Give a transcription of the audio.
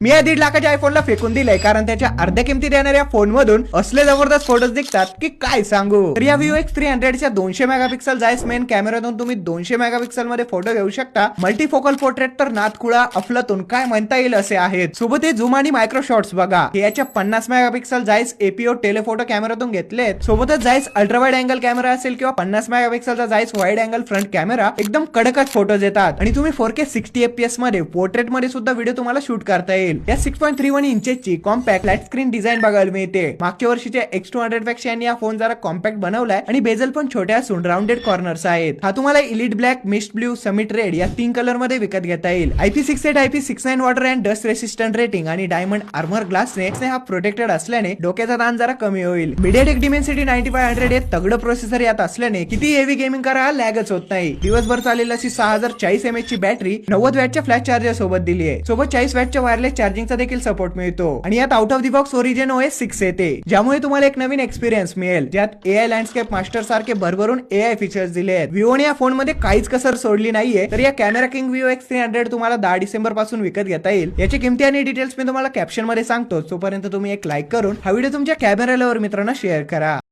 मी या 1.5 लाखाच्या आयफोनला फेकून दिलंय कारण त्याच्या अर्ध्या किमती देणाऱ्या फोन मधून असले जबरदस्त फोटोज दिसतात की काय सांगू। तर या Vivo X300 च्या 200 मेगापिक्सल जायस मेन कॅमेरातून तुम्ही 200 मेगापिक्सल मध्ये फोटो घेऊ शकता। मल्टीफोकल पोर्ट्रेट तर नादखुळा अफलातून काय म्हणता येईल असे आहेत। सोबत हे झूम आणि मायक्रो शॉट्स बघा, हे याच्या 50 मेगापिक्सल जायस एपीओ टेलिफोटो कॅमेरातून घेतलेत। सोबतच जायस अल्ट्रा वाईड अँगल कॅमेरा असेल किंवा 50 मेगापिक्सलचा जायस वाईड अँगल फ्रंट कॅमेरा एकदम कडकच फोटोज येतात आणि तुम्ही 4K 60 fps मध्ये पोर्ट्रेट मध्ये सुद्धा व्हिडिओ तुम्हाला शूट करता येईल। या 6.31 इंचेसची कॉम्पॅक्ट फ्लॅट स्क्रीन डिझाईन बघायला मिळते। मागच्या वर्षीच्या X200 पेक्षा यांनी हा फोन जरा कॉम्पॅक्ट बनवलाय आणि बेझल पण छोट्या असून राउंडेड कॉर्नर्स आहेत। हा तुम्हाला elite black, mist blue, summit red या 3 कलर मध्ये विकत घेता येईल। IP68 IP69 water and dust resistant rating आणि डायमंड आर्मर ग्लासने हा प्रोटेक्टेड असल्याने डोक्याचा ताण जरा कमी होईल। MediaTek Dimensity 9500 हे तगडं प्रोसेसर यात असल्याने किती हेवी गेमिंग करा लॅगच होत नाही। दिवसभर चालेल अशी 6040 mAh ची बॅटरी 90 वॅटच्या फ्लॅश चार्जर सोबत दिली आहे। सोबत 40 वॅटच्या वायरलेस चार्जिंगचा देखील सपोर्ट मिळतो आणि यात out of the box origin OS 6 येते, ज्यामुळे तुम्हाला एक नवीन एक्सपिरियन्स मिळेल ज्यात AI लँडस्केप मास्टर सारखे भरभरून AI फीचर्स दिले आहेत। विवोने या फोन मध्ये काहीच कसर सोडली नाहीये। तर या कॅमेरा किंग Vivo X300 तुम्हाला 10 डिसेंबर पासून विकत घेता येईल। याची किमती आणि डिटेल्स मी तुम्हाला कॅप्शन मध्ये सांगतो, तोपर्यंत तुम्ही एक लाईक करून हा व्हिडिओ तुमच्या कॅमेरा लवर मित्रांना शेअर करा।